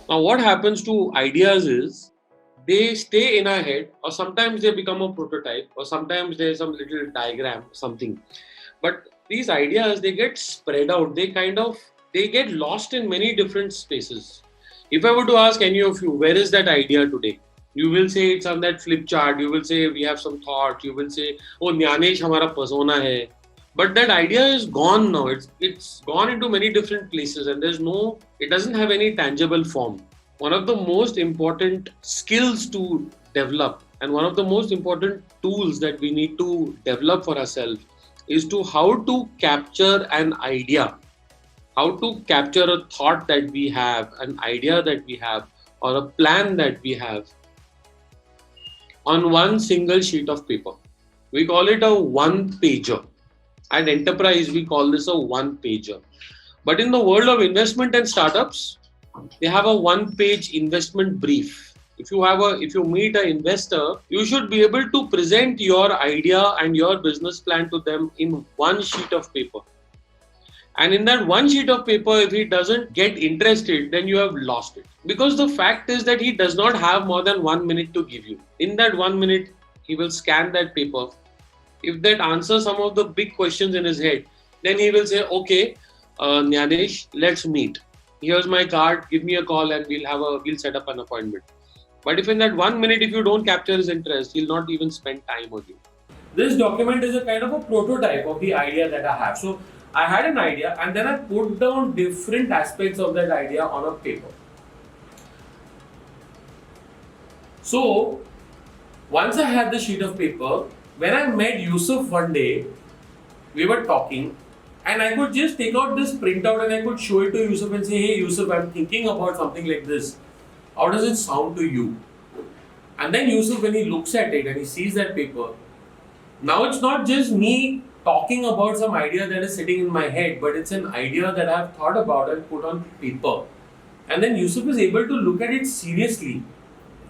Now, what happens to ideas is they stay in our head, or sometimes they become a prototype, or sometimes there's some little diagram, something. But these ideas they get spread out. They get lost in many different spaces. If I were to ask any of you, where is that idea today? You will say it's on that flip chart. You will say we have some thought. You will say, oh, Jnanesh हमारा persona है. But that idea is gone now. It's gone into many different places, and it doesn't have any tangible form. One of the most important skills to develop, and one of the most important tools that we need to develop for ourselves, is to how to capture an idea, how to capture a thought that we have, an idea that we have, or a plan that we have on one single sheet of paper. We call it a one pager. At enterprise, we call this a one pager. But in the world of investment and startups, they have a one page investment brief. If you meet an investor, you should be able to present your idea and your business plan to them in one sheet of paper. And in that one sheet of paper, if he doesn't get interested, then you have lost it. Because the fact is that he does not have more than 1 minute to give you. In that 1 minute, he will scan that paper. If that answers some of the big questions in his head, then he will say, okay, Jnanesh, let's meet. Here's my card, give me a call and we'll set up an appointment. But if in that 1 minute, if you don't capture his interest, he'll not even spend time with you. This document is a kind of a prototype of the idea that I have. So I had an idea and then I put down different aspects of that idea on a paper. So once I had the sheet of paper, when I met Yusuf one day, we were talking and I could just take out this printout and I could show it to Yusuf and say, hey Yusuf, I'm thinking about something like this. How does it sound to you? And then Yusuf, when he looks at it and he sees that paper, now it's not just me talking about some idea that is sitting in my head, but it's an idea that I've thought about and put on paper. And then Yusuf is able to look at it seriously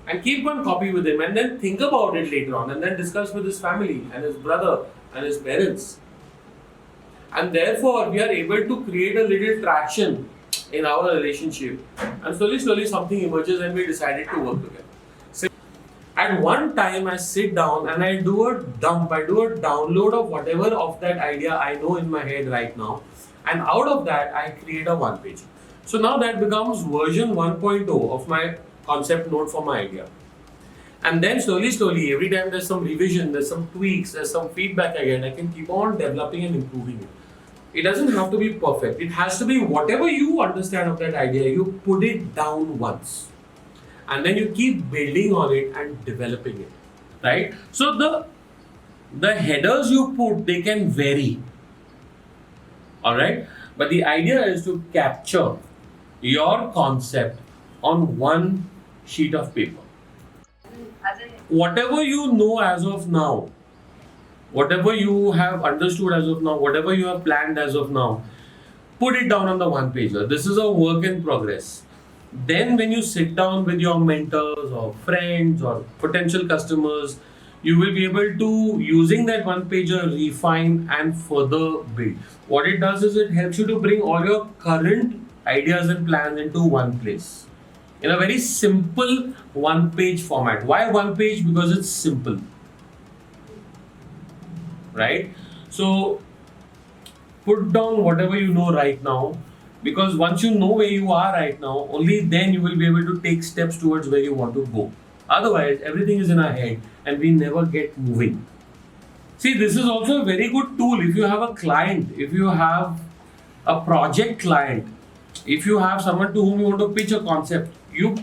and keep one copy with him and then think about it later on and then discuss with his family and his brother and his parents. And therefore, we are able to create a little traction in our relationship. And slowly something emerges and we decided to work together. At one time, I sit down and I do a download of whatever of that idea I know in my head right now. And out of that, I create a one page. So now that becomes version 1.0 of my concept note for my idea. And then slowly, every time there's some revision, there's some tweaks, there's some feedback I get, I can keep on developing and improving it. It doesn't have to be perfect. It has to be whatever you understand of that idea, you put it down once. And then you keep building on it and developing it. Right? So the headers you put, they can vary. Alright? But the idea is to capture your concept on one sheet of paper. Whatever you know as of now, whatever you have understood as of now, whatever you have planned as of now, put it down on the one pager. This is a work in progress. Then when you sit down with your mentors or friends or potential customers, you will be able to, using that one pager, refine and further build. What it does is it helps you to bring all your current ideas and plans into one place in a very simple one page format. Why one page? Because it's simple, right? So put down whatever you know right now, because once you know where you are right now, only then you will be able to take steps towards where you want to go. Otherwise, everything is in our head and we never get moving. See, this is also a very good tool if you have a client, if you have a project client, if you have someone to whom you want to pitch a concept, you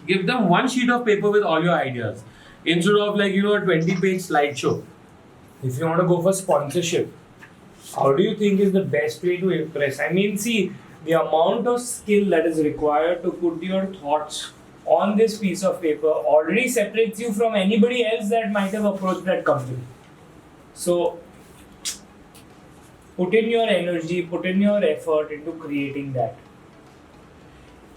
give them one sheet of paper with all your ideas instead of like, a 20-page slideshow. If you want to go for sponsorship, how do you think is the best way to impress? I mean, see, the amount of skill that is required to put your thoughts on this piece of paper already separates you from anybody else that might have approached that company. So, put in your energy, put in your effort into creating that.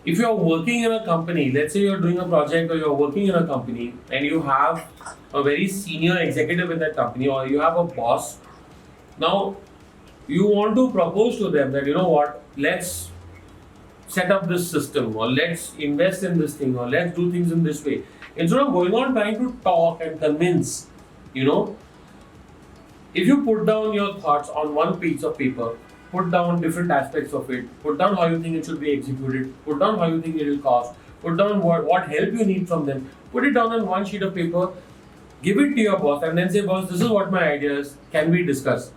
If you're working in a company, let's say you're doing a project or you're working in a company and you have a very senior executive in that company or you have a boss, now you want to propose to them that, let's set up this system, or let's invest in this thing, or let's do things in this way. Instead of going on trying to talk and convince, you know, if you put down your thoughts on one piece of paper, put down different aspects of it, put down how you think it should be executed, put down how you think it will cost, put down what help you need from them, put it down on one sheet of paper, give it to your boss, and then say, boss, this is what my idea is, can we discuss?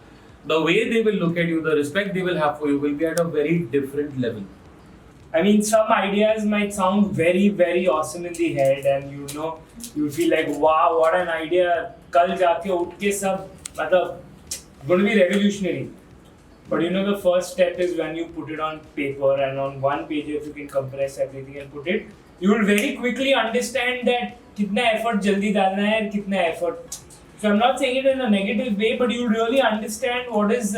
The way they will look at you, the respect they will have for you will be at a very different level. I mean, some ideas might sound very, very awesome in the head, and you feel like, wow, what an idea. कल जाके उठ के सब मतलब going to be revolutionary. But the first step is when you put it on paper, and on one page, if you can compress everything and put it, you will very quickly understand that कितना effort जल्दी डालना है, कितना effort. So I'm not saying it in a negative way, but you really understand what is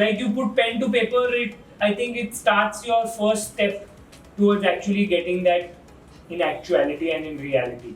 like you put pen to paper. I think it starts your first step towards actually getting that in actuality and in reality.